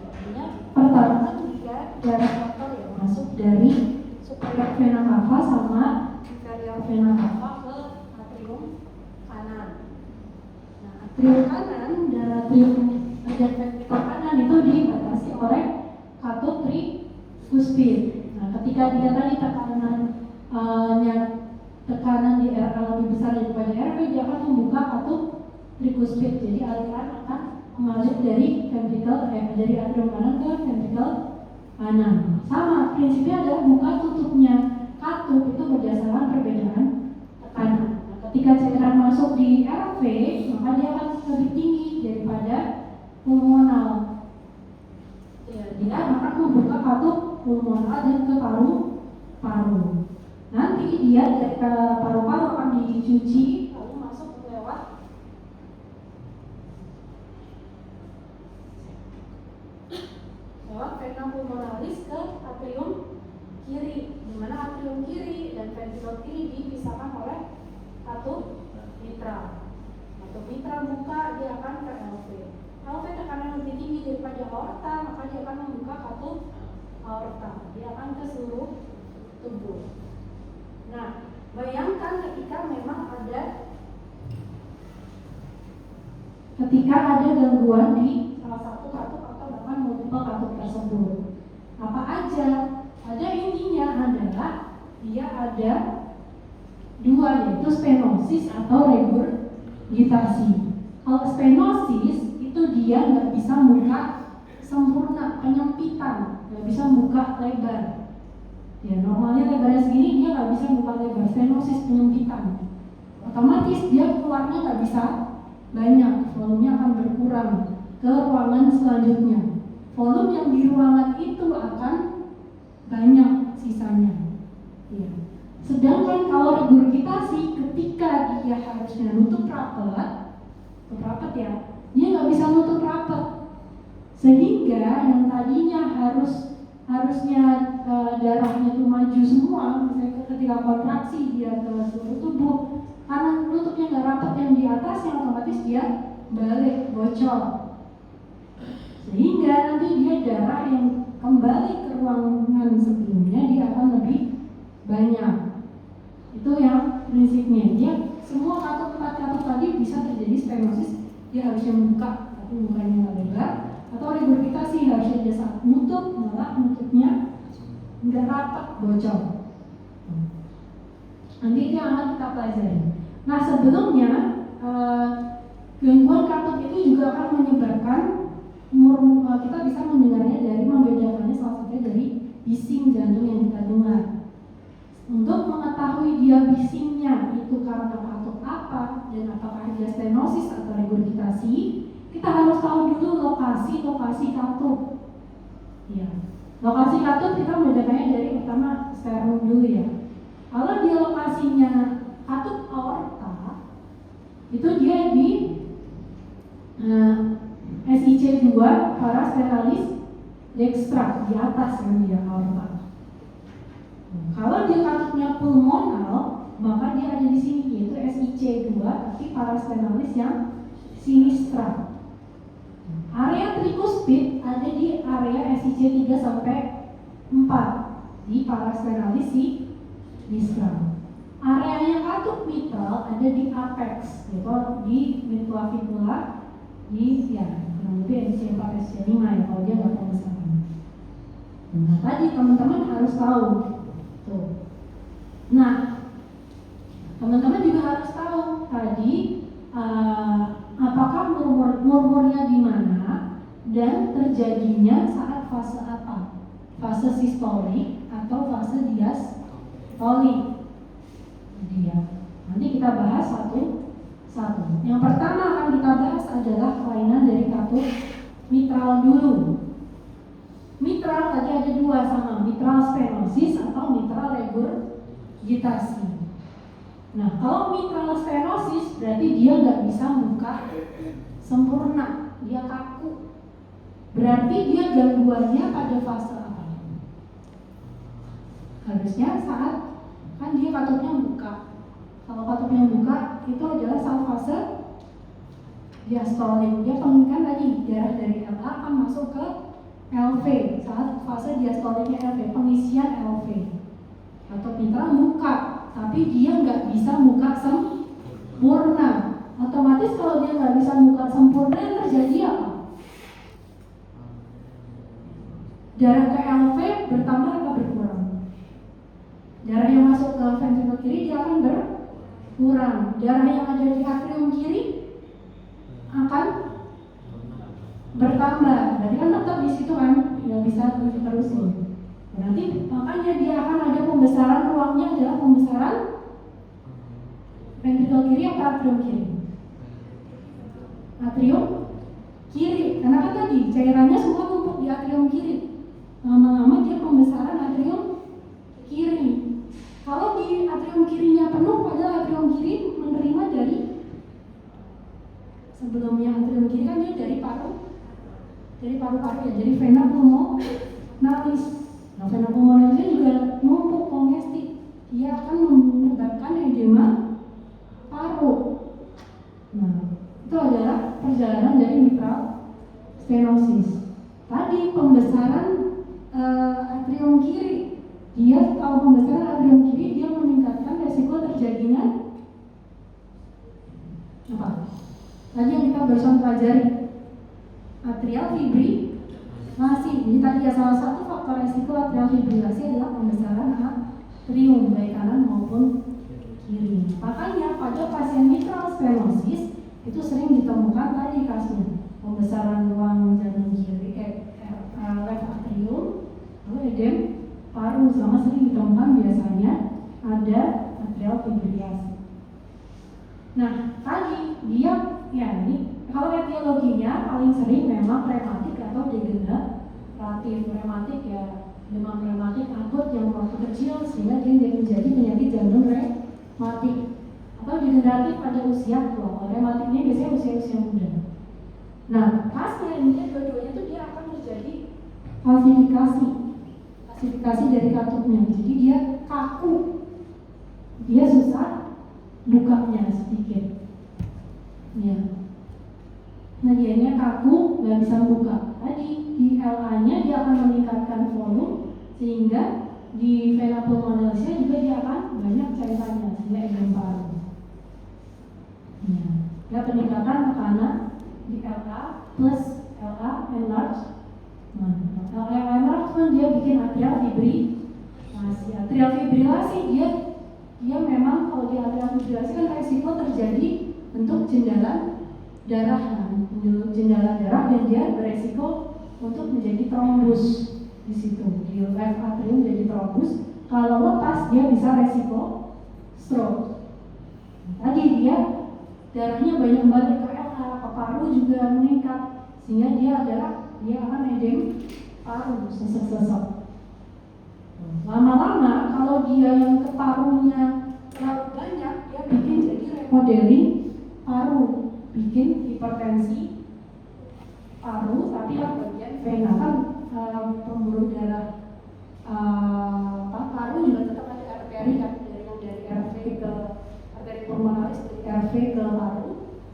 Artinya pertama dia darah kotor ya masuk dari superior vena cava sama inferior vena cava ke atrium kanan. Nah, atrium kanan dan atrium dan ventrikel kanan itu dibatasi oleh katut trikuspid. Nah, ketika dia tadi tekanan di RA lebih besar daripada RV, dia akan membuka katut trikuspid. Jadi aliran akan mengalir dari dari atrium kanan ke ventrikel kanan. Sama prinsipnya adalah buka tutupnya katut itu berdasarkan perbedaan tekanan. Nah, ketika cairan masuk di RV, maka dia akan lebih tinggi daripada pulmonal. Ya, dia akan membuka katut pulmonal dan ke paru-paru. Nanti dia dari paru-paru akan dicuci lalu masuk lewat vena pulmonalis ke atrium kiri, di mana atrium kiri dan ventrikel kiri dipisahkan oleh katut mitral. Katut mitral buka, dia akan ke LV. LV tekanan lebih tinggi daripada aorta, maka dia akan membuka katut aorta. Dia akan ke seluruh tubuh. Nah, bayangkan ketika ada gangguan di salah satu katut atau bahkan multiple katut tersebut. Apa aja? Ada intinya adalah dia ada dua, yaitu stenosis atau regurgitasi. Kalau stenosis itu dia nggak bisa buka sempurna, penyempitan, nggak bisa buka lebar. Ya, normalnya lebarnya segini, dia nggak bisa buka lebar. Stenosis penyempitan, otomatis dia keluarnya nggak bisa banyak, volumenya akan berkurang ke ruangan selanjutnya. Volume yang di ruangan itu akan banyak sisanya. Ya. Sedangkan kalau regurgitasi, ketika dia harusnya nutup rapet ya, dia nggak bisa nutup rapet, sehingga yang tadinya harusnya darahnya itu maju semua, misalnya ketika kontraksi dia ke seluruh tubuh, karena nutupnya nggak rapat yang di atasnya, otomatis dia balik, bocor, sehingga nanti dia darah yang kembali ke ruangan sebelumnya dia akan lebih banyak. Itu yang prinsipnya. Dia semua empat katut tadi bisa terjadi stenosis, dia harusnya membuka tapi bukanya nggak lebar, atau regurgitasi harusnya dia saat nutup malah nutupnya nggak rapat, bocor. Nanti itu yang akan kita pelajari. Nah, sebelumnya gangguan katut itu juga akan menyebabkan kita bisa mendengarnya dari membedakannya salah satunya dari bising jantung yang kita dengar. Untuk mengetahui dia bisingnya itu karena katut apa dan apakah dia stenosis atau regurgitasi, kita harus tahu dulu lokasi katut. Ya. Lokasi katut kita membedakannya dari pertama sternum dulu ya. Kalau dia lokasinya katut aorta, itu dia di SIC2 paraspinalis dextra, di atas kan dia aorta. Kalau dia katutnya pulmonal, maka dia ada di sini, yaitu SIC2 tapi paraspinalis yang sinistra. Area trikuspid ada di area SIC3 sampai 4 di paraspinalis sinistra. Areanya katut mitral ada di apex, yaitu di midclavicula di kurang lebih SIC4 SIC5 ya kalau dia nggak pembesaran. Nah, tadi teman-teman harus tahu. Tuh. Nah, teman-teman juga harus tahu tadi apakah murmurnya di mana dan terjadinya saat fase apa? Fase sistolik atau fase diastolik. Nanti kita bahas satu. Yang pertama akan kita bahas adalah kelainan dari katut mitral dulu. Mitral tadi ada dua, sama mitral stenosis atau mitral regurgitasi. Nah, kalau mitral stenosis berarti dia nggak bisa buka sempurna, dia kaku. Berarti dia gangguannya pada fase apa? Harusnya saat kan dia katutnya buka. Kalau katutnya buka itu adalah saat fase diastolik. Dia pengen tadi darah dari LA akan masuk ke LV, saat fase diastoliknya LV, pengisian LV atau mitra muka, tapi dia nggak bisa muka sempurna. Otomatis kalau dia nggak bisa muka sempurna, yang terjadi apa? Darah ke LV bertambah atau berkurang? Darah yang masuk ke ventrikel kiri dia akan berkurang. Darah yang ada di atrium kiri akan bertambah. Berarti kan tetap di situ kan, nggak bisa diterusin. Nanti makanya dia akan ada pembesaran, ruangnya adalah pembesaran ventrikel kiri atau atrium kiri? Atrium kiri, karena kan tadi cairannya semua numpuk di atrium kiri. Lama-lama dia pembesaran atrium kiri. Kalau di atrium kirinya penuh, padahal atrium kiri menerima dari sebelumnya atrium kiri kan dia dari paru-paru ya, dari vena pulmonalis. Nah, vena pulmonalisnya juga numpuk kongestif, dia akan menyebabkan edema paru. Nah, itu adalah perjalanan dari mitral stenosis. Tadi pembesaran atrium kiri, dia kalau pembesaran atrium kiri dia meningkatkan resiko terjadinya apa? Tadi yang kita barusan pelajari, atrial fibrilasi. Jadi tadi ya salah satu faktor resiko atrial fibrilasi adalah pembesaran atrium baik kanan maupun kiri. Makanya pada pasien mitral stenosis itu sering ditemukan tadi kasusnya pembesaran ruang jantung kiri, left atrium, lalu edem paru, sama sering ditemukan biasanya ada atrial fibrilasi. Nah, tadi dia ya ini kalau etiologinya paling sering memang rematik atau degeneratif. Rematik ya demam rematik akut yang waktu kecil sehingga dia menjadi penyakit jantung rematik, atau degeneratif pada usia tua. Kalau rematik ini biasanya usia muda. Nah, khasnya ini dua-duanya itu dia akan terjadi kalsifikasi dari katupnya. Jadi dia kaku, dia susah bukanya sedikit. Ya. Nah, dianya kaku, nggak bisa buka. Tadi di LA-nya dia akan meningkatkan volume sehingga di vena pulmonalisnya juga dia akan banyak cairannya sehingga edem paru. Ya, peningkatan tekanan di LA plus LA enlarge. Nah, LA enlarge kan dia bikin atrial fibrilasi. Atrial fibrilasi dia memang kalau di atrial fibrilasi kan resiko terjadi bentuk jendela darah dan dia beresiko untuk menjadi trombus di situ. Di left atrium jadi trombus. Kalau lepas dia bisa resiko stroke. Tadi dia darahnya banyak balik ke LA, ke paru juga meningkat sehingga dia akan edem paru, sesek-sesek. Lama-lama kalau dia yang ke parunya terlalu banyak, dia bikin jadi remodeling paru, bikin hipertensi paru, tapi yang bagian vena kan pembuluh darah paru juga tetap ada arteri kan, dari RV ke arteri pulmonalis, dari RV ke paru,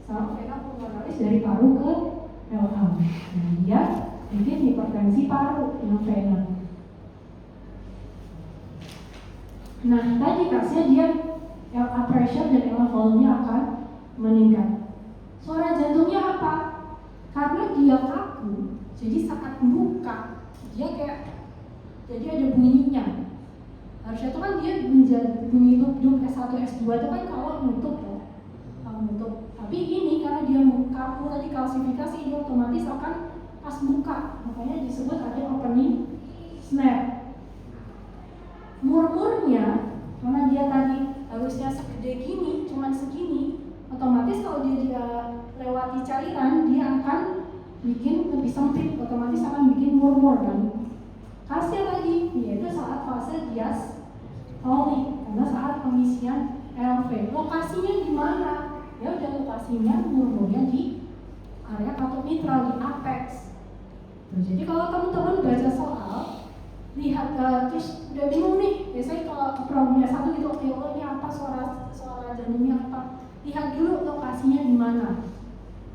sama vena pulmonalis dari paru ke LA. Nah, dia bikin hipertensi paru yang vena. Nah, tadi kasnya dia LA pressure dan LA volume-nya akan meningkat. Suara jantungnya apa? Karena dia kaku, jadi saat buka dia kayak jadi ada bunyinya. Harusnya itu kan dia bunyi tutup S1 S2 itu kan kalau nutup ya, kalau nutup. Tapi ini karena dia kaku tadi kalsifikasi, dia otomatis akan pas buka, makanya disebut ada opening snap. Murmurnya karena dia tadi harusnya segede gini, cuman segini, otomatis kalau dia lewati cairan dia akan bikin lebih sempit, otomatis akan bikin murmur kan. Khasnya tadi yaitu saat fase diastolik, karena saat pengisian LV. Lokasinya di mana? Ya udah lokasinya murmurnya di area katup mitral, di apex. Jadi kalau teman-teman baca soal, lihat terus udah bingung nih, biasanya kalau problemnya satu gitu, oke, ini apa suara jantungnya apa? Lihat dulu lokasinya di mana.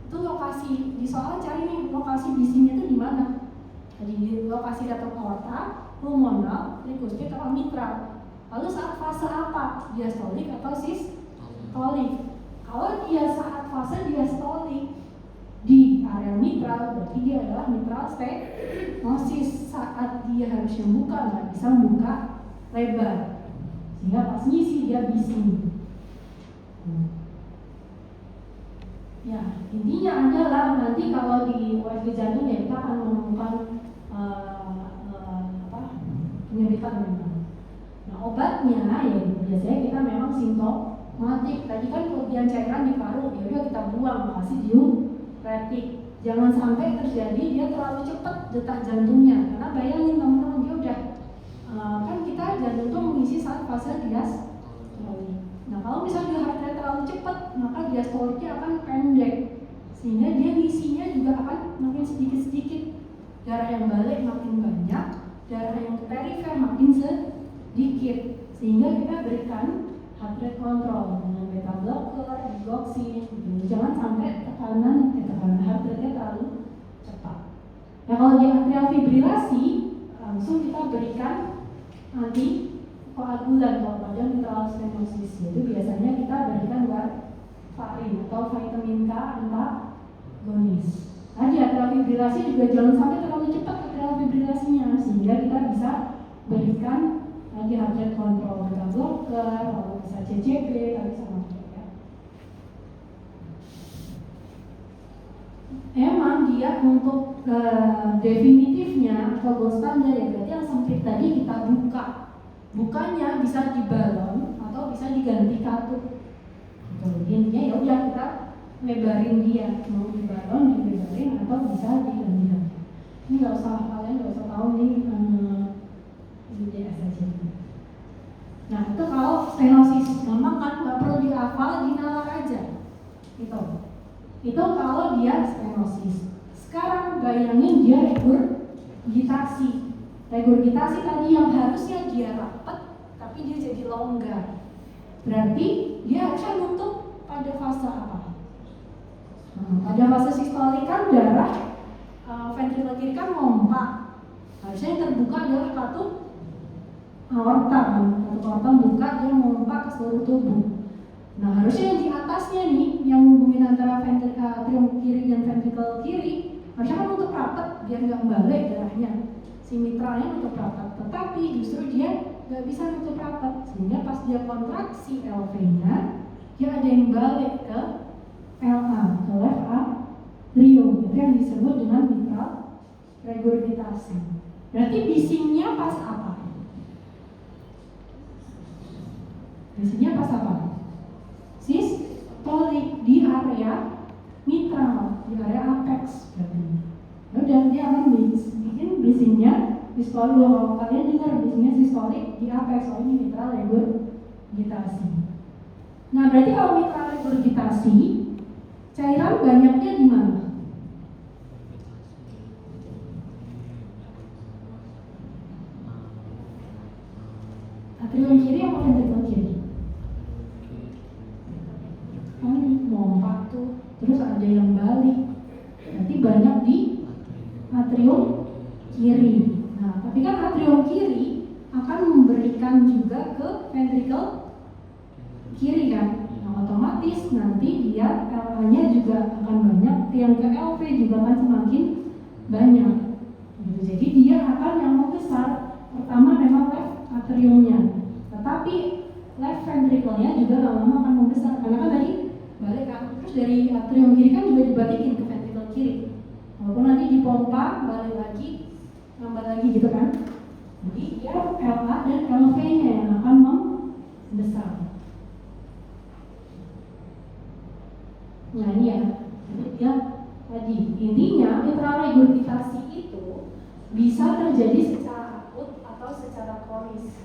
Itu lokasi di soal cari nih lokasi bisinya itu di mana. Jadi di lokasi datar aorta, pulmonal, trikuspid atau mitral. Lalu saat fase apa? Diastolik atau sistolik? Kalau dia saat fase diastolik di area mitral, berarti dia adalah mitral stenosis. Saat dia harusnya buka, nggak bisa membuka lebar, sehingga pas ngisi dia bising. Ya, intinya adalah nanti kalau di USG jantung ya kita akan menemukan penyempitan memang. Nah, obatnya ya biasanya kita memang simptomatik. Tadi kan kelebihan cairan di paru, ya udah kita buang, kasih diuretik. Jangan sampai terjadi dia terlalu cepat detak jantungnya. Karena bayangin teman-teman, dia udah kan kita jantung tuh mengisi saat fase diastolik. Nah, kalau misalnya dia heart rate terlalu cepat, maka diastoliknya akan pendek, sehingga dia ngisinya juga akan makin sedikit-sedikit. Darah yang balik makin banyak, darah yang ke perifer makin sedikit, sehingga kita berikan heart rate control dengan beta blocker, digoxin, gitu. Jangan sampai tekanan heart rate-nya terlalu cepat. Nah, kalau di atrial fibrilasi, langsung kita berikan antikoagulan kalau pada mitral stenosis, yaitu biasanya kita berikan warfarin atau vitamin K antagonis. Nah, di atrial fibrilasi juga jangan sampai terlalu cepat atrial fibrilasinya, sehingga kita bisa berikan lagi heart rate control, beta blocker, kalau bisa CCB, tadi sama ya. Emang dia untuk definitifnya atau gold standard ya berarti yang sempit tadi kita buka. Bukanya bisa dibalon atau bisa diganti katup. Intinya ya udah kita lebarin dia, mau dibalon, dilebarin atau bisa diganti katup. Ini nggak usah kalian nggak usah tahu nih UDS aja. Nah itu kalau stenosis, gampang kan, nggak perlu dihafal, dinalar aja. Itu kalau dia stenosis. Sekarang bayangin dia regurgitasi. Regurgitasi tadi yang harusnya dia rapat, tapi dia jadi longgar. Berarti dia harusnya nutup pada fase apa? Pada fase sistolik kan darah ventrikel kiri kan ngompak. Harusnya yang terbuka adalah katup aorta kan. Katup aorta buka, dia ngompak ke seluruh tubuh. Nah harusnya yang di atasnya nih, yang hubungin antara atrium kiri dan ventrikel kiri, harusnya kan nutup rapat biar nggak balik darahnya. Si mitralnya nutup rapat, tetapi justru dia nggak bisa nutup rapat, sehingga pas dia kontraksi LV-nya, dia ada yang balik ke LA, ke left atrium. Itu yang disebut dengan mitral regurgitasi. Berarti bisingnya pas apa? Bisingnya pas apa? Sistolik di area mitral, di area apex berarti. Dan dia akan bikin bisingnya sistolik. Kalau kalian dengar bisingnya sistolik di apex, ini mitral regurgitasi. Nah berarti kalau mitral regurgitasi, cairan banyaknya di mana? Atrium kiri apa ventrikel kiri? Kan ngompak tuh, terus ada yang balik. Berarti banyak di atrium kiri. Nah, tapi kan atrium kiri akan memberikan juga ke ventrikel kiri kan. Nah, otomatis nanti dia LA-nya juga akan banyak, yang ke LV juga akan semakin banyak. Jadi dia akan yang membesar. Pertama memang left atriumnya, tetapi left ventricle-nya juga lama-lama akan membesar karena kan tadi balik kan. Terus dari atrium kiri kan juga dibalikin ke ventricle kiri. Walaupun nanti dipompa, balik lagi, nambah lagi gitu kan. Jadi dia LA dan LV-nya yang akan membesar. Nah ini ya, jadi dia tadi intinya mitral regurgitasi itu bisa terjadi secara akut atau secara kronis.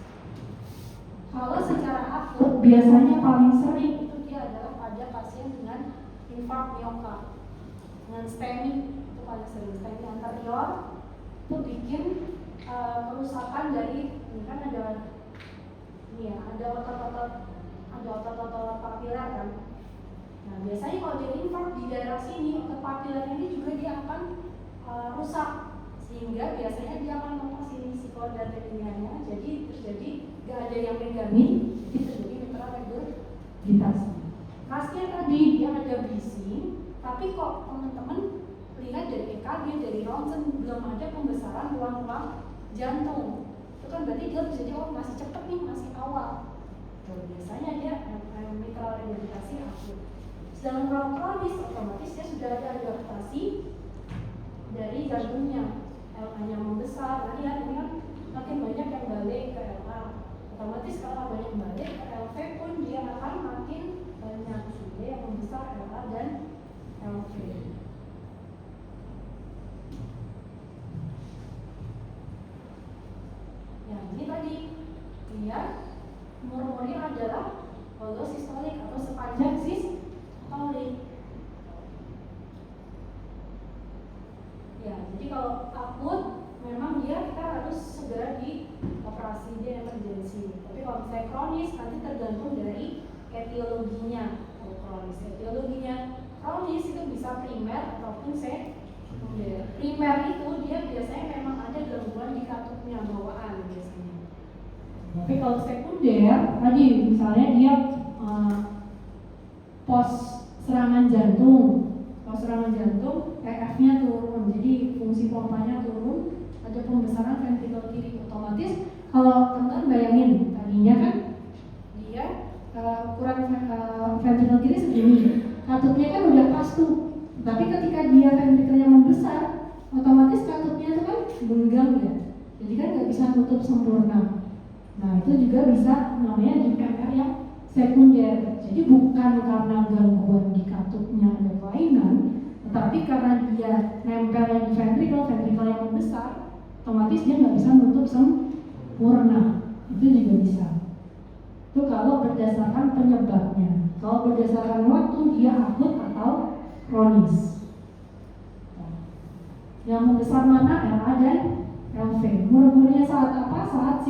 Kalau secara akut biasanya paling sering itu dia adalah pada pasien dengan infark miokard, dengan STEMI. Paling sering STEMI anterior itu bikin kerusakan dari ini kan ada ini ya, ada otot-otot papiler kan. Nah biasanya kalau dia infark di daerah sini, otot papiler ini juga dia akan rusak sehingga biasanya dia akan lepas ini si korda telinganya, jadi terjadi gak ada yang megangin, jadi terjadi mitral regurgitasi. Khasnya tadi dia ada bising, tapi kok teman-teman lihat dari EKG, dari ronsen belum ada pembesaran ruang-ruang jantung. Itu kan berarti dia terjadi masih cepat nih, masih awal. Biasanya dia mitral regurgitasi akut. Sedangkan kalau kronis otomatis dia sudah ada adaptasi dari jantungnya, LA-nya membesar. Nah lihat ini kan makin banyak yang balik ke LA. Otomatis kalau banyak balik ke LV pun dia akan makin banyak, sehingga yang membesar LA dan LV. Ya ini tadi lihat murmurnya adalah holosystolik atau sepanjang sistolik. Ya, jadi kalau akut memang dia kita harus segera dioperasi, dia emergency. Tapi kalau misalnya kronis nanti tergantung dari etiologinya. Kalau kronis, etiologinya kronis itu bisa primer ataupun sekunder. Primer itu dia biasanya memang ada gangguan di katupnya bawaan biasanya. Tapi kalau sekunder tadi misalnya dia pos serangan jantung. Kalau serangan jantung, EF-nya turun, jadi fungsi pompanya turun, ada pembesaran ventrikel kiri. Otomatis kalau teman-teman bayangin, tadinya kan dia ukuran ventrikel kiri segini, katupnya kan udah pas tuh. Tapi ketika dia ventrikelnya membesar, otomatis katupnya itu kan benggang ya, jadi kan nggak bisa tutup sempurna. Nah itu juga bisa namanya juga MR yang sekunder. Jadi bukan karena gangguan di katupnya ada kelainan, tetapi karena dia nempel di ventrikel yang membesar, otomatis dia nggak bisa nutup sempurna. Itu juga bisa. Itu kalau berdasarkan penyebabnya. Kalau berdasarkan waktu dia akut atau kronis. Yang membesar mana? LA dan LV. Murmurnya saat apa? Saat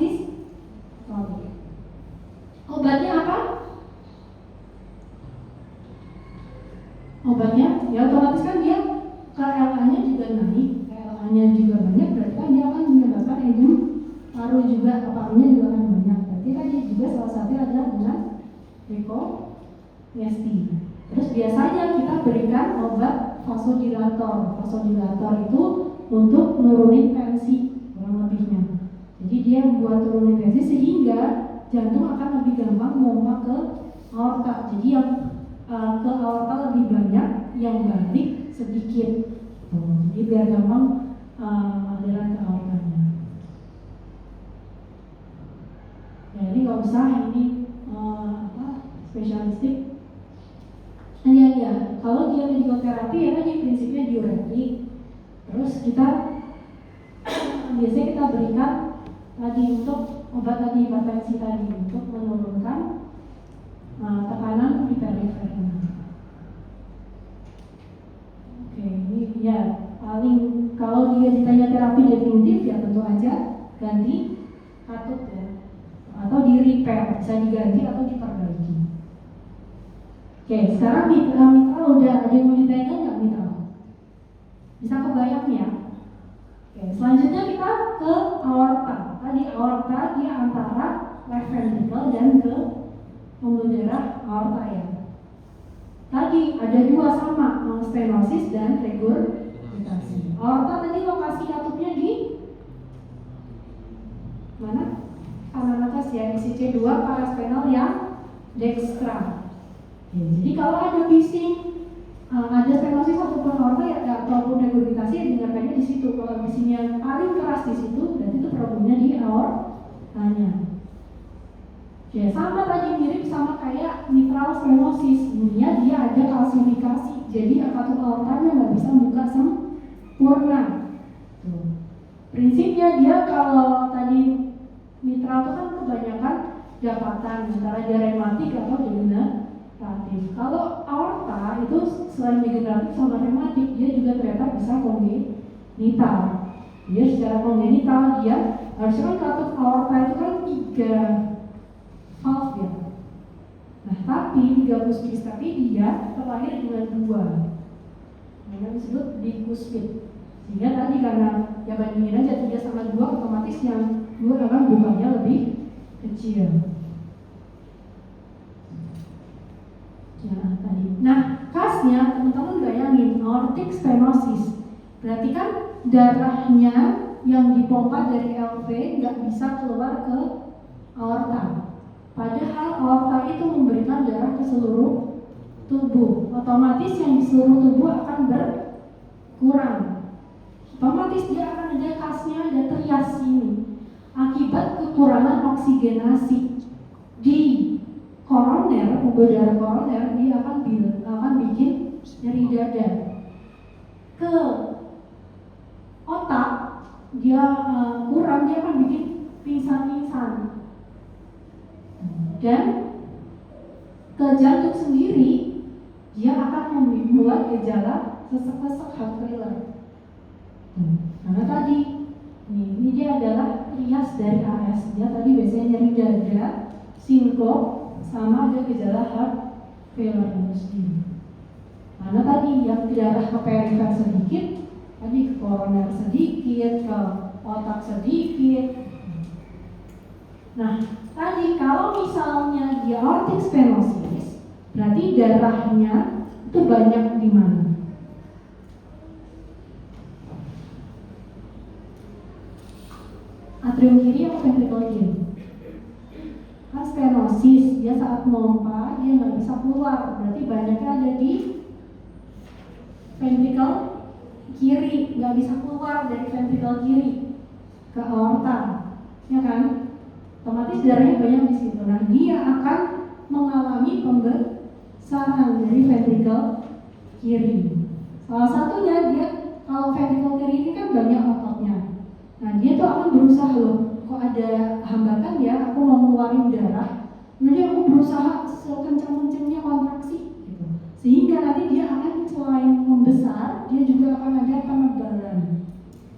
obatnya apa? Obatnya ya otomatis kan dia KLA-nya juga naik, KLA-nya juga banyak, berarti kan dia akan menyebabkan edem paru juga, parunya juga akan banyak. Berarti tadi juga salah satunya adalah dengan rekogesti. Terus biasanya kita berikan obat vasodilator. Vasodilator itu untuk menurunin tensi kurang lebihnya. Jadi dia membuat turunin tensi sehingga jantung akan lebih gampang pompa ke aorta. Jadi yang ke aorta lebih banyak, yang balik sedikit. Jadi biar gampang aliran ke aortanya. Ya ini nggak usah ini spesialistik. Ya, kalau dia medical terapi ya tadi prinsipnya diuretik. Terus kita biasanya kita berikan tadi untuk obat tadi hipertensi tadi untuk menurunkan tekanan di perifernya. Oke, ini ya paling kalau dia ditanya terapi definitif ya tentu aja ganti katup ya, atau di repair, bisa diganti atau diperbaiki. Oke, sekarang mitral udah ada yang mau ditanya nggak mitral? Bisa kebayang ya? Oke, selanjutnya kita ke aorta. Tadi aorta dia antara left ventricle dan ke pembuluh darah aorta ya. Tadi ada dua sama, stenosis dan regurgitasi. Aorta tadi lokasi katupnya di mana? Kanan atas ya, ICC 2 paraspenal yang dextra. Jadi kalau ada bising, ada stenosis ataupun aorta ya, ataupun regurgitasi yang didengarkannya di situ. Kalau bisingnya paling keras di situ, berarti itu problemnya di aortanya. Ya sama tadi mirip sama kayak mitral stenosis. Intinya dia ada kalsifikasi, jadi katup aortanya nggak bisa buka sempurna. Prinsipnya dia kalau tadi mitral itu kan kebanyakan dapatan antara dia rematik atau degeneratif. Kalau aorta itu selain degeneratif sama rematik, dia juga ternyata bisa kongenital. Dia secara kongenital dia harusnya kan katup aorta itu kan 3 valve ya. Nah tapi 3 kuspid, tapi dia terlahir dengan 2. Yang disebut bikuspid. Sehingga tadi karena ya bandingin aja 3 sama 2, otomatis yang 2 memang bukanya lebih kecil. Ya, tadi. Nah, khasnya teman-teman bayangin aortic stenosis. Berarti kan darahnya yang dipompa dari LV nggak bisa keluar ke aorta. Padahal aorta itu memberikan darah ke seluruh tubuh. Otomatis yang di seluruh tubuh akan berkurang. Otomatis dia akan ada kasnya, ada trias ini. Akibat kekurangan oksigenasi di koroner, pembuluh darah koroner, dia akan bikin nyeri dada. Ke otak dia kurang, dia akan bikin pingsan-pingsan. Dan ke jantung sendiri dia akan membuat gejala sesek-sesek heart failure. Karena tadi ini dia adalah trias dari AS. Dia tadi biasanya nyeri dada, sinkop, sama ada gejala heart failure itu sendiri. Karena tadi yang darah ke perifer sedikit, tadi ke koroner sedikit, ke otak sedikit. Nah, tadi kalau misalnya dia aortic stenosis, berarti darahnya itu banyak di mana? Atrium kiri atau ventricle kiri? Kan stenosis, dia saat mompa dia nggak bisa keluar, berarti banyaknya ada di ventricle kiri, nggak bisa keluar dari ventricle kiri ke aorta, ya kan? Otomatis darahnya banyak di situ. Nah, dia akan mengalami pembesaran dari ventricle kiri. Salah satunya dia, kalau ventricle kiri ini kan banyak ototnya. Nah, dia tuh akan berusaha, loh, kok ada hambatan ya, aku mau ngeluarin darah. Jadi aku berusaha sekencang-kencangnya kontraksi, gitu. Sehingga nanti dia akan selain membesar, dia juga akan ada penebalan.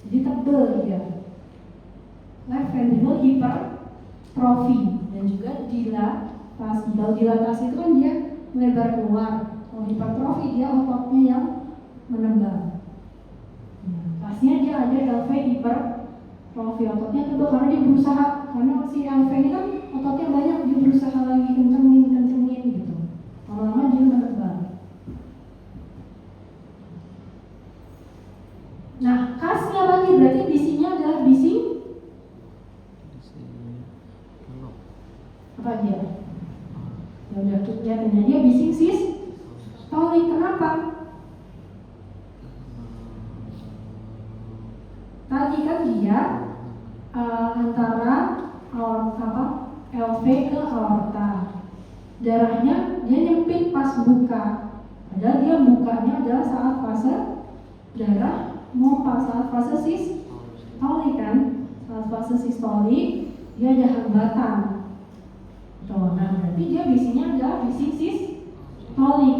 Jadi tebel dia. Left ventricle hypertrophy dan juga dilatasi. Kalau dilatasi itu kan dia melebar keluar. Kalau hypertrophy dia ototnya yang menebal. Pasnya dia ada LV hypertrophy, ototnya tebal karena dia berusaha, karena si LV ini kan ototnya banyak, dia berusaha lagi kencengin gitu. Lama-lama dia menebal. Nah, khasnya lagi berarti bisinya adalah bising apa dia? Ya udah lihatin dia bising sistolik. Kenapa? Tadi kan dia antara LV ke aorta. Darahnya dia nyempit pas buka. Padahal dia bukanya adalah saat fase darah mompa, saat fase sistolik kan. Saat fase sistolik dia ada hambatan. Nah, berarti dia bisinya adalah bising sistolik.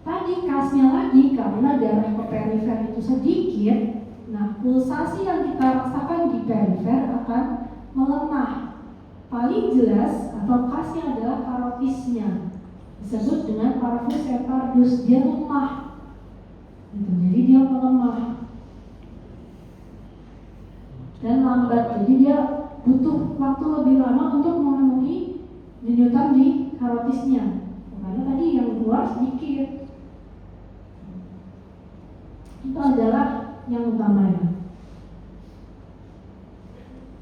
Tadi khasnya lagi karena darah ke perifer itu sedikit. Nah, pulsasi yang kita rasakan di perifer akan melemah. Paling jelas atau khasnya adalah karotisnya, disebut dengan parvus retardus, dia lemah. Jadi dia melemah dan lambat. Jadi dia butuh waktu lebih lama untuk memenuhi denyutan di karotisnya. Karena tadi yang keluar sedikit. Itu adalah yang utamanya.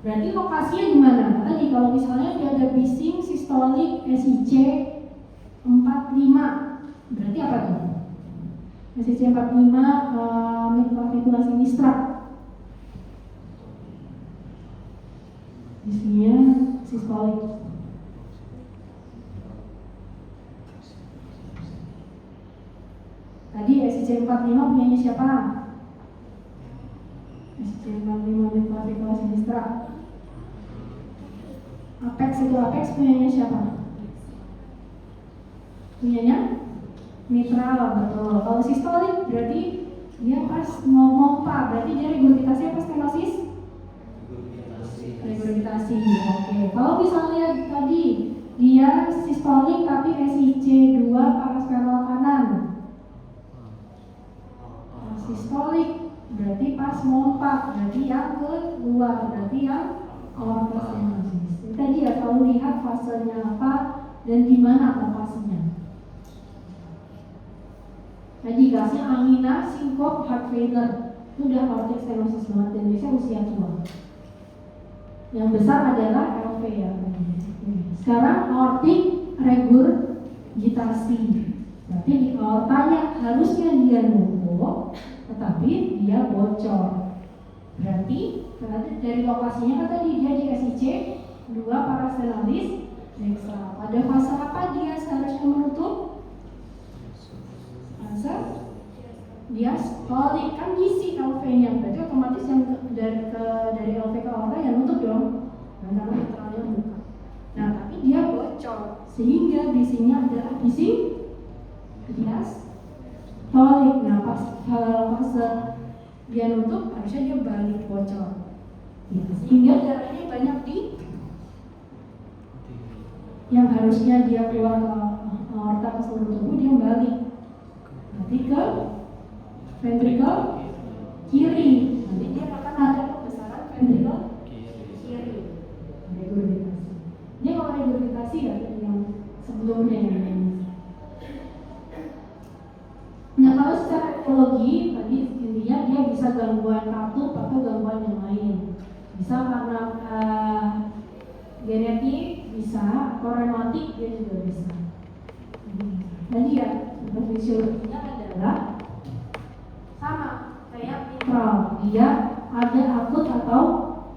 Berarti lokasinya di mana? Tadi kalau misalnya dia ada bising sistolik SIC 45, berarti apa tuh? SIC 45 midclavicular sinistra. Bisingnya sistolik. Tadi SIC 45 punyanya siapa? SIC 45 midclavicular sinistra. Apex itu punyanya siapa? Punyanya mitral, betul. Kalau sistolik berarti dia pas mau mompa, berarti dia regurgitasi apa stenosis? Regurgitasi. Oke. Kalau misalnya tadi dia sistolik tapi SIC 2 paraspiral kanan, sistolik berarti pas mompa, berarti yang keluar, berarti yang aorta stenosis. Itu tadi ya, kalau lihat fasenya apa dan di mana lokasinya. Tadi kasih angina, sinkop, heart failure, itu udah aortic stenosis banget dan biasanya usia tua. Yang besar adalah LV ya. Sekarang aortic regurgitasi. Berarti di aortanya harusnya dia numpuk, tetapi dia bocor. Berarti dari lokasinya kan tadi dia di SIC 2 parastenalis dextra. Pada fase apa dia seharusnya menutup? Fase diastolik, kan ngisi LV-nya. Berarti otomatis yang dari LV ke aorta yang nutup dong. Karena mitralnya buka. Nah, tapi dia bocor sehingga bisingnya adalah bising diastolik. Nah, pas fase dia nutup harusnya dia balik bocor ya, sehingga darahnya banyak di yang harusnya dia keluar ke aorta ke seluruh tubuh, dia balik nanti ke ventricle kiri, nanti dia akan ada pembesaran ventricle kiri. Regurgitasi ini kalau regurgitasi ya yang sebelumnya ini. Nah, kalau secara etiologi tadi intinya dia bisa gangguan katup atau gangguan yang lain. Bisa karena genetik, bisa atau reumatik, dia juga bisa. Tadi ya, fisiologinya adalah sama kayak mitral, dia ada akut atau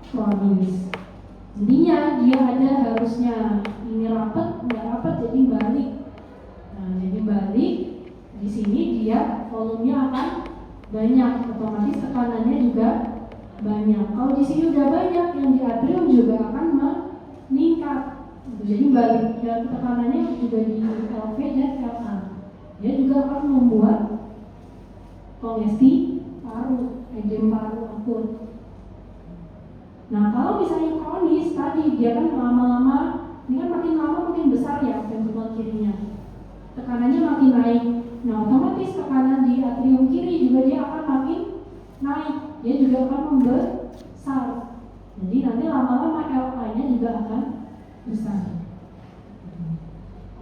kronis. Intinya dia ada harusnya ini rapat, nggak rapat jadi balik. Nah, jadi balik. Di sini dia volumenya akan banyak, otomatis tekanannya juga banyak. Kalau di sini udah banyak, yang di atrium juga akan meningkat. Jadi balik ya, tekanannya juga di LV dan LA. Dia juga akan membuat kongesti paru, edem paru akut. Nah, kalau misalnya kronis tadi dia kan lama-lama, ini kan makin lama makin besar ya ventrikel kirinya. Tekanannya makin naik. Nah, otomatis tekanan di atrium kiri juga dia akan makin naik. Dia juga akan membesar. Jadi nanti lama-lama LA-nya juga akan besar.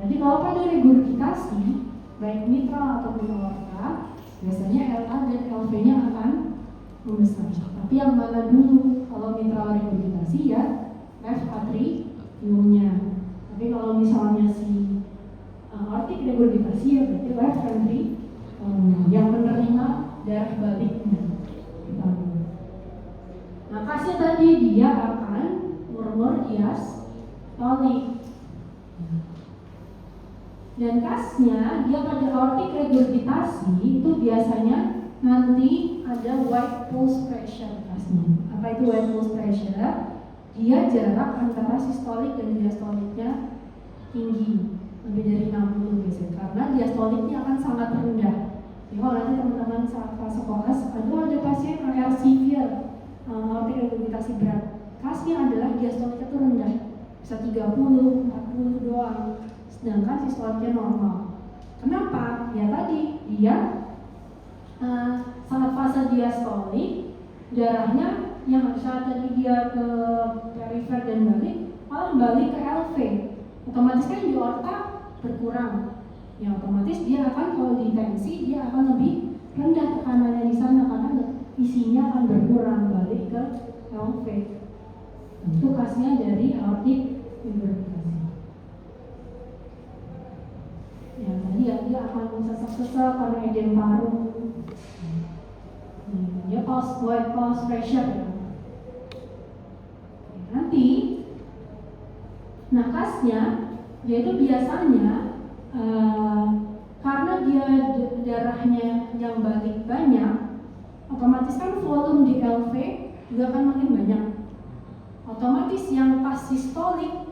Jadi kalau pada regurgitasi, baik mitral ataupun aorta, biasanya LA dan LV-nya akan membesar. Tapi yang mana dulu? Kalau mitral regurgitasi ya left atriumnya. Tapi kalau misalnya si aortic regurgitasi ya berarti left ventricle yang menerima darah baliknya. Nah, kasnya tadi dia akan murmur diastolik. Dan kasnya dia pada aortic regurgitasi itu biasanya nanti ada white pulse pressure kasnya. Apa itu white pulse pressure? Dia jarak antara sistolik dan diastoliknya tinggi, lebih dari 60 biasanya, karena diastoliknya akan sangat rendah. Jadi kalau nanti teman-teman saat fase koas, ada pasien AR severe, aortic regurgitasi berat, kasnya adalah diastoliknya itu rendah, bisa 30, 40 doang, sedangkan sistoliknya normal. Kenapa? Ya tadi dia saat fase diastolik, darahnya yang harusnya tadi dia ke perifer dan balik, malah balik ke LV. Otomatis kan di aorta berkurang. Ya otomatis dia akan kalau ditensi dia akan lebih rendah tekanannya di sana karena isinya akan berkurang balik ke LV. Itu khasnya dari aortic regurgitasi. Ya tadi ya dia akan sesak-sesak karena edem paru. Dia white pulse pressure ya. Nanti nakasnya yaitu biasanya karena dia darahnya yang balik banyak, otomatis kan volume di LV juga akan makin banyak. Otomatis yang pas sistolik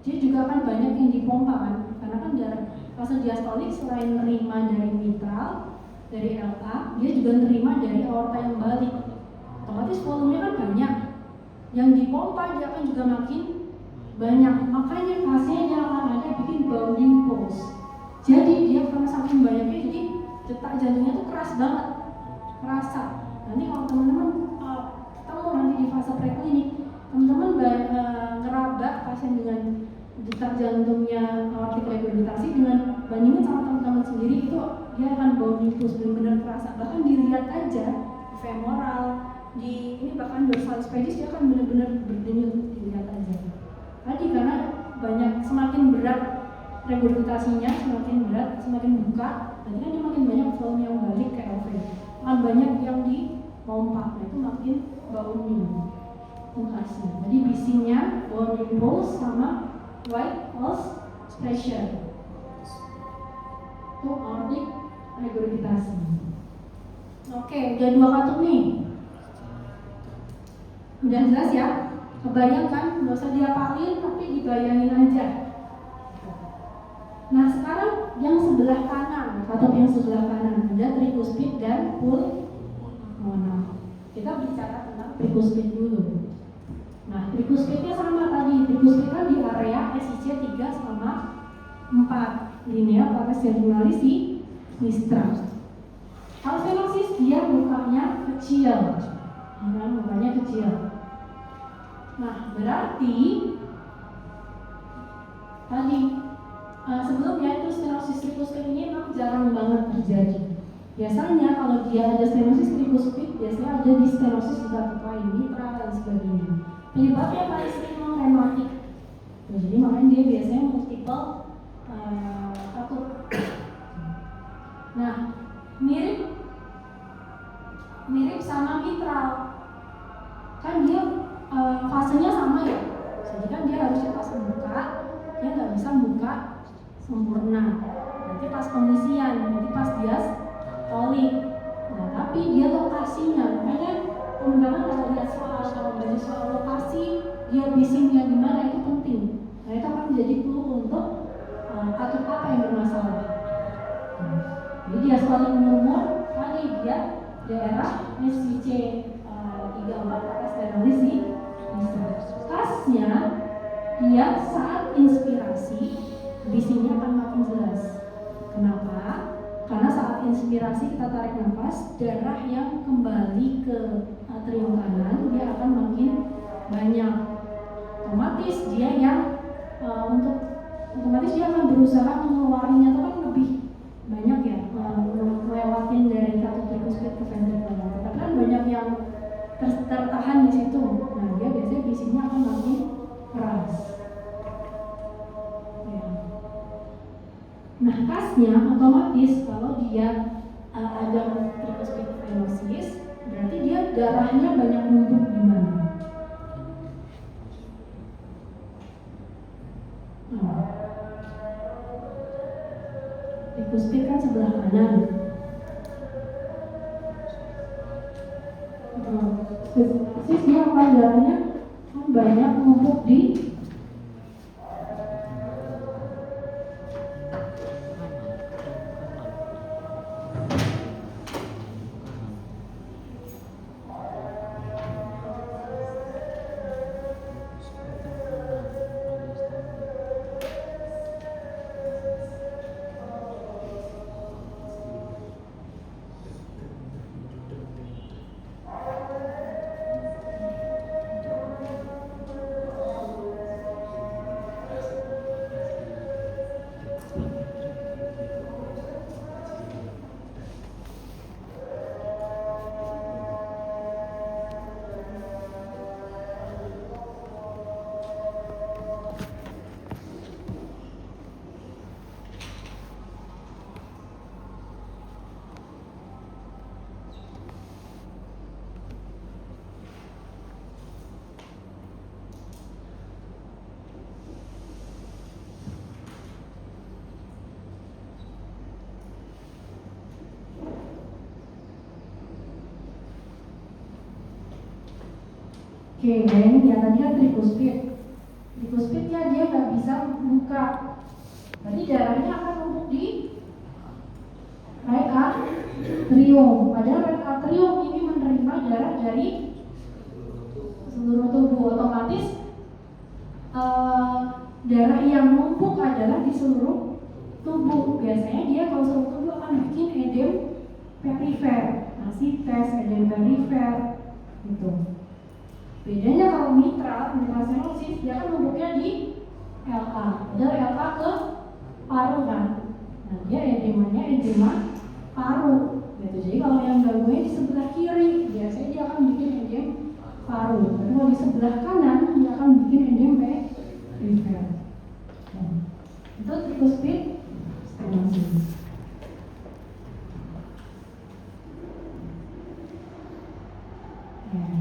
dia juga akan banyak yang dipompa kan, karena kan darah fase diastolik selain nerima dari mitral, dari LA, dia juga nerima dari aorta yang balik. Otomatis volumenya kan banyak. Yang dipompa dia akan juga makin banyak. Makanya fasenya dia akan ada bikin bounding pulse. Jadi dia karena saking banyaknya jadi detak jantungnya tuh keras banget, kerasa. Nanti kalau teman-teman ketemu nanti di fase preklinik, teman-teman ngeraba pasien dengan detak jantungnya aortic regurgitasi dengan bandingin sama teman-teman sendiri, itu dia akan body pulse benar-benar terasa. Bahkan dilihat aja di femoral, di ini bahkan dorsalis pedis dia akan benar-benar berdenyut, dilihat aja. Tadi karena banyak, semakin berat regurgitasinya, semakin berat, semakin buka, nanti kan dia makin banyak volume yang balik ke LV, makin banyak yang dipompa, nah itu makin baunya mengkasih. Jadi bisingnya bone impulse sama white pulse pressure itu aortic regurgitasi. Oke, udah 2 katup nih, udah jelas ya? Kebayang kan? Nggak usah diapalin, tapi dibayangin aja. Nah sekarang yang sebelah kanan, katup yang sebelah kanan ada tricuspid dan pulmonar. Kita bicara tentang tricuspid dulu. Nah tricuspidnya sama tadi, tricuspid kan di area SIC 3 sama 4, linea pares terminalis sinistra. Kalau stenosis dia mukanya kecil, mukanya kecil. Nah berarti tadi sebelumnya itu stenosis tricuspid ini memang jarang banget terjadi. Biasanya kalau dia ada stenosis tricuspid, biasanya ada di stenosis di katup lain, mitral dan sebagainya. Penyebabnya paling sering memang rematik. Jadi makanya dia biasanya multiple katup. Nah mirip sama mitral, kan dia fasenya sama ya. Jadi kan dia harusnya pas membuka, dia nggak bisa buka sempurna. Nanti pas pengisian, nanti pas diastolik. Nah tapi dia lokasinya, makanya teman-teman kalau lihat kalau dari soal lokasi dia bisingnya di mana itu penting. Nah itu akan menjadi clue untuk katup apa yang bermasalah. Jadi diastolik murmur tadi dia daerah SIC 3-4 pares terminalis sinistra. Khasnya dia saat inspirasi bisingnya akan makin jelas. Kenapa? Karena saat inspirasi kita tarik nafas, darah yang kembali ke atrium kanan dia akan makin banyak. Otomatis dia yang otomatis dia akan berusaha mengeluarinya itu kan lebih banyak ya, melewatin dari katup tricuspid ke ventricular. Tapi kan banyak yang tertahan di situ. Nah dia biasanya bisingnya akan makin keras. Ya. Nah khasnya otomatis kalau dia ada tricuspid venosis, berarti dia darahnya banyak numpuk di mana? Tricuspid kan sebelah kanan. Spesies dia akan darahnya banyak numpuk di Oke, nah ini ya tadi kan tricuspid. Tricuspidnya dia nggak bisa buka, berarti darahnya akan numpuk di right atrium. Padahal right atrium ini menerima darah dari seluruh tubuh. Otomatis darah yang numpuk adalah di seluruh tubuh. Biasanya dia kalau seluruh tubuh akan bikin edem perifer. asites, edem perifer, gitu. Bedanya kalau mitral stenosis dia kan numpuknya di LA, dari LA ke paru kan. Nah dia edema paru, gitu. Jadi kalau yang gangguannya di sebelah kiri, biasanya dia akan bikin edem paru. Tapi kalau di sebelah kanan dia akan bikin edem perifer. Nah, itu tricuspid stenosis.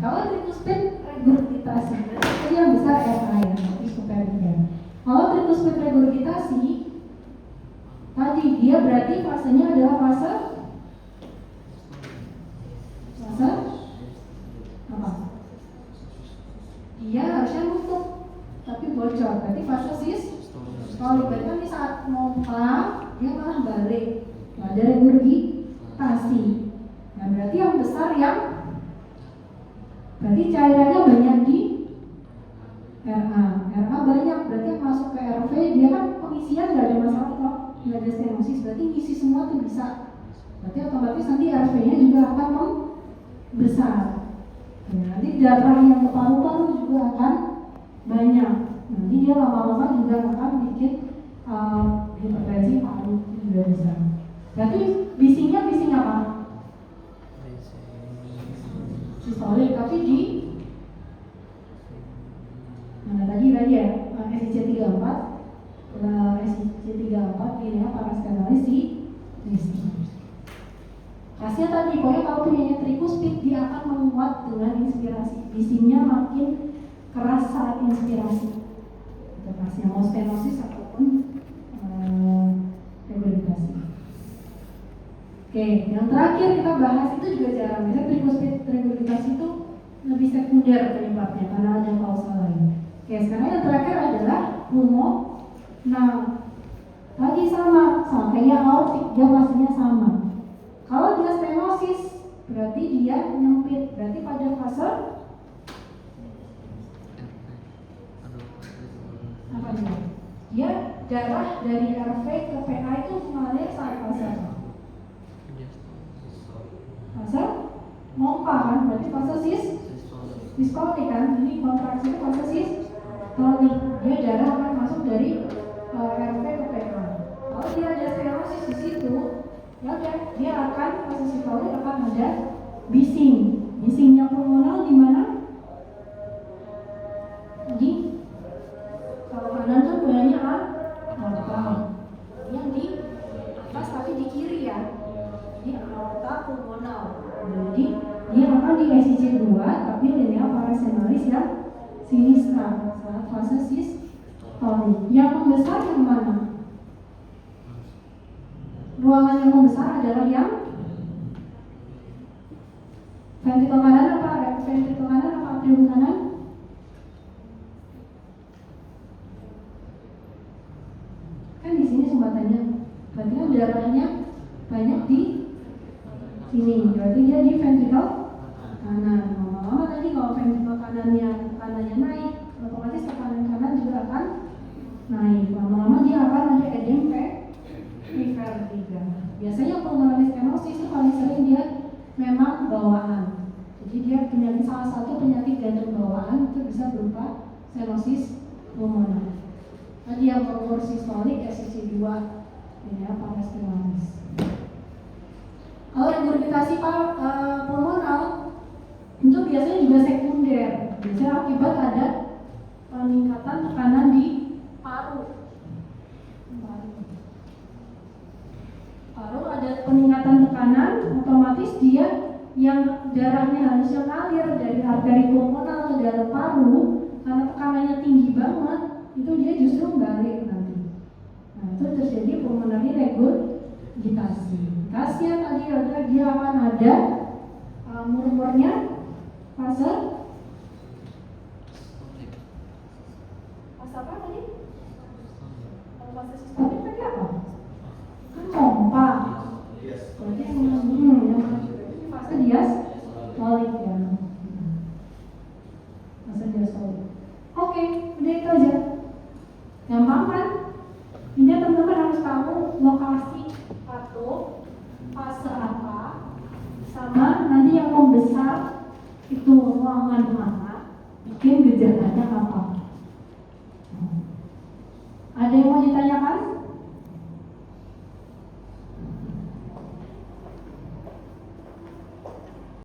Kalau tricuspid regurgitasi, itu yang besar RA ya, tapi superior. Kalau tricuspid regurgitasi, tadi dia berarti fasenya adalah fase apa? Dia harusnya nutup, tapi bocor. Berarti fase sistolik. Berarti kan di saat pompa dia malah balik. Nah, ada regurgitasi. Nah, berarti yang besar yang berarti cairannya banyak di RA banyak, berarti yang masuk ke RV dia kan pengisian nggak ada masalah kok, nggak ada stenosis, berarti ngisi semua tuh bisa, berarti otomatis nanti RV-nya juga akan membesar. Nah, nanti darah yang ke paru-paru juga akan banyak, nanti dia lama-lama juga akan bikin hipertensi paru juga bisa. Berarti bisingnya bising apa? Sistolik, tapi di mana tadi ya SIC34 ini ya paraskenalis di khasnya tadi pokoknya kalau punya tricuspid dia akan menguat dengan inspirasi, bisingnya makin keras saat inspirasi. Itu khasnya mau stenosis ataupun regurgitasi. Oke, yang terakhir kita bahas itu juga jarang. Biasanya tricuspid regurgitasi itu lebih sekunder penyebabnya karena ada kausal lain. Oke, sekarang yang terakhir adalah pulmonal. Tadi sama kayak aortik, dia fasenya sama. Kalau dia stenosis, berarti dia nyempit. Berarti pada fase apa dia? Dia darah dari RV ke PA itu mengalir saat fase mompa kan, berarti fase sistolik kan. Ini kontraksi itu fase sistolik. Dia darah akan masuk dari RV ke PA. Kalau dia ada stenosis di situ, ya udah dia akan fase sistolik akan ada bising. Bisingnya pulmonal di mana? Di kalau kanan kan banyak aorta. Yang di atas tapi di kiri ya. Di aorta pulmonal. Jadi dia akan di SIC2 tapi linea paraskenalis yang sinistra saat fase sistolik. Yang membesar yang mana? Ruangan yang membesar adalah yang ventrikel kanan apa atrium kanan? Kan di sini sumbatannya. Berarti kan darahnya banyak di sini. Berarti dia di ventrikel kanan. Lama-lama tadi kalau ventrikel kanannya naik, otomatis tekanan kanan juga akan naik. Lama-lama dia akan ada edem perifer 3. Biasanya pulmonary stenosis itu paling sering dia memang bawaan. Jadi dia penyakit salah satu penyakit jantung bawaan itu bisa berupa stenosis pulmoner. Tadi yang berumur sistolik SIC2 ini ya paraskenalis. Kalau regurgitasi pulmonal itu biasanya juga sekunder. Biasanya akibat ada peningkatan tekanan di paru. Paru ada peningkatan tekanan, otomatis dia yang darahnya harusnya ngalir dari arteri pulmonal ke dalam paru, karena tekanannya tinggi banget, itu dia justru balik nanti. Nah itu terjadi pulmonary regurgitasi. Khasnya tadi ada dia akan ada murmurnya fase apa tadi? Fase sistolik tadi apa? Kan pompa. Berarti yang fase diastolik ya. Fase diastolik. Oke, udah itu aja. Gampang kan? Ini teman-teman harus tahu lokasi atau fase apa, sama nanti yang membesar itu ruangan mana, bikin gejalanya kamu